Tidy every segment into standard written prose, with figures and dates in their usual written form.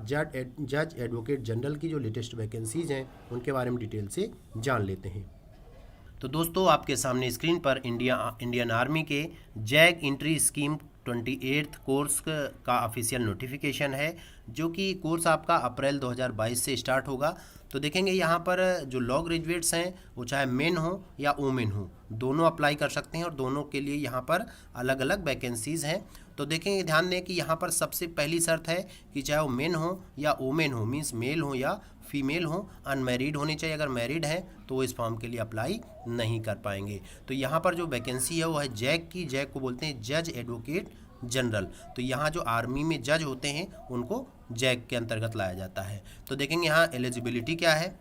जज advocate general की जो लेटेस्ट वैकेंसीज़ हैं उनके बारे में डिटेल से जान लेते हैं। तो दोस्तों, आपके सामने स्क्रीन पर इंडियन आर्मी के zag entry scheme 28th course का ऑफिशियल नोटिफिकेशन है, जो कि कोर्स आपका अप्रैल 2022 से स्टार्ट होगा। तो देखेंगे यहाँ पर जो लॉ ग्रेजुएट्स हैं वो चाहे मेन हो या वुमेन हो, दोनों अप्लाई कर सकते हैं और दोनों के लिए यहाँ पर अलग अलग वैकेंसीज़ हैं। तो देखेंगे, ध्यान दें कि यहाँ पर सबसे पहली शर्त है कि चाहे वो मेन हो या वुमेन हो, मीन्स मेल हो या फीमेल हो, अनमैरिड होने चाहिए। अगर मैरिड हैं तो वो इस फॉर्म के लिए अप्लाई नहीं कर पाएंगे। तो यहाँ पर जो वैकेंसी है वो है जैग की। जैग को बोलते हैं जज एडवोकेट जनरल। तो यहाँ जो आर्मी में जज होते हैं उनको जैग के अंतर्गत लाया जाता है। तो देखेंगे यहाँ एलिजिबिलिटी क्या है।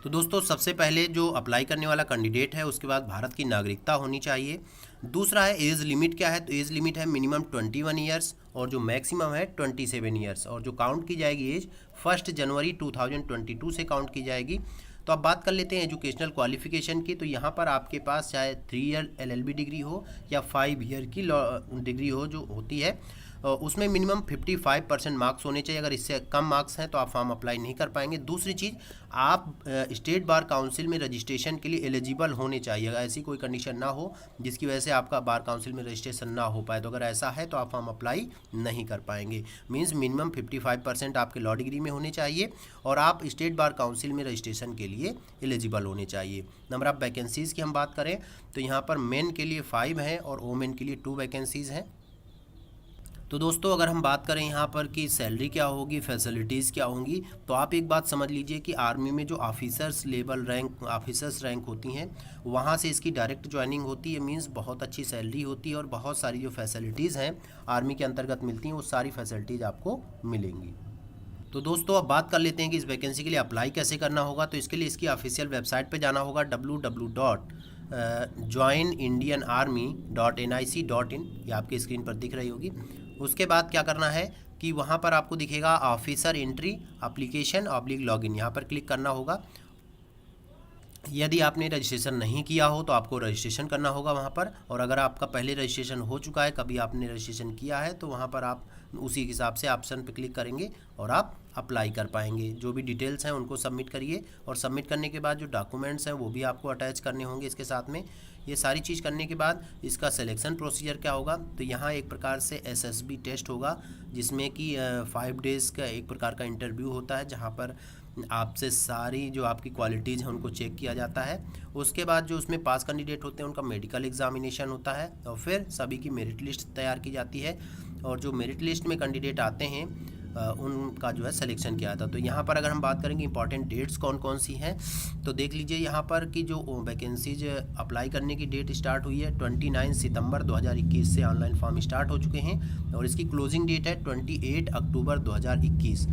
तो दोस्तों, सबसे पहले जो अप्लाई करने वाला कैंडिडेट है उसके बाद भारत की नागरिकता होनी चाहिए। दूसरा है एज लिमिट क्या है। तो एज लिमिट है मिनिमम 21 ईयर्स और जो मैक्सिमम है 27 ईयर्स, और जो काउंट की जाएगी एज 1 जनवरी 2022 से काउंट की जाएगी। तो अब बात कर लेते हैं एजुकेशनल क्वालिफिकेशन की। तो यहाँ पर आपके पास चाहे 3 ईयर LLB डिग्री हो या 5 ईयर की लॉ डिग्री हो जो होती है, उसमें मिनिमम 55% मार्क्स होने चाहिए। अगर इससे कम मार्क्स हैं तो आप फॉर्म अप्लाई नहीं कर पाएंगे। दूसरी चीज़, आप स्टेट बार काउंसिल में रजिस्ट्रेशन के लिए एलिजिबल होने चाहिए। अगर ऐसी कोई कंडीशन ना हो जिसकी वजह से आपका बार काउंसिल में रजिस्ट्रेशन ना हो पाए, तो अगर ऐसा है तो आप फॉर्म अप्लाई नहीं कर पाएंगे। मीन्स मिनिमम 55% आपके लॉ डिग्री में होने चाहिए और आप स्टेट बार काउंसिल में रजिस्ट्रेशन के लिए एलिजिबल होने चाहिए। नंबर ऑफ वैकेंसीज़ की हम बात करें तो यहाँ पर मेन के लिए 5 हैं और वुमेन के लिए 2 वैकेंसीज़ हैं। तो दोस्तों, अगर हम बात करें यहाँ पर कि सैलरी क्या होगी, फैसिलिटीज़ क्या होंगी, तो आप एक बात समझ लीजिए कि आर्मी में जो officers level rank officers rank होती हैं वहाँ से इसकी डायरेक्ट ज्वाइनिंग होती है। मींस बहुत अच्छी सैलरी होती है और बहुत सारी जो फैसिलिटीज़ हैं आर्मी के अंतर्गत मिलती हैं वो सारी फैसिलिटीज़ आपको मिलेंगी। तो दोस्तों, अब बात कर लेते हैं कि इस वैकेंसी के लिए अप्लाई कैसे करना होगा। तो इसके लिए इसकी ऑफिशियल वेबसाइट पर जाना होगा www.joinindianarmy.nic.in। ये आपकी स्क्रीन पर दिख रही होगी। उसके बाद क्या करना है कि वहाँ पर आपको दिखेगा ऑफिसर एंट्री एप्लीकेशन /लॉगिन, यहाँ पर क्लिक करना होगा। यदि आपने रजिस्ट्रेशन नहीं किया हो तो आपको रजिस्ट्रेशन करना होगा वहाँ पर, और अगर आपका पहले रजिस्ट्रेशन हो चुका है, कभी आपने रजिस्ट्रेशन किया है, तो वहाँ पर आप उसी हिसाब से ऑप्शन पर क्लिक करेंगे और आप अप्लाई कर पाएंगे। जो भी डिटेल्स हैं उनको सबमिट करिए और सबमिट करने के बाद जो डॉक्यूमेंट्स हैं वो भी आपको अटैच करने होंगे इसके साथ में। ये सारी चीज़ करने के बाद इसका सिलेक्शन प्रोसीजर क्या होगा। तो यहाँ एक प्रकार से SSB टेस्ट होगा जिसमें कि 5 डेज़ का एक प्रकार का इंटरव्यू होता है, जहाँ पर आपसे सारी जो आपकी क्वालिटीज़ हैं उनको चेक किया जाता है। उसके बाद जो उसमें पास कैंडिडेट होते हैं उनका मेडिकल एग्जामिनेशन होता है और फिर सभी की मेरिट लिस्ट तैयार की जाती है, और जो मेरिट लिस्ट में कैंडिडेट आते हैं उनका जो है सिलेक्शन किया था। तो यहाँ पर अगर हम बात करेंगे इंपॉर्टेंट डेट्स कौन कौन सी हैं, तो देख लीजिए यहाँ पर कि जो वैकेंसीज अप्लाई करने की डेट स्टार्ट हुई है 29 सितंबर 2021 से ऑनलाइन फॉर्म स्टार्ट हो चुके हैं और इसकी क्लोजिंग डेट है 28 अक्टूबर 2021।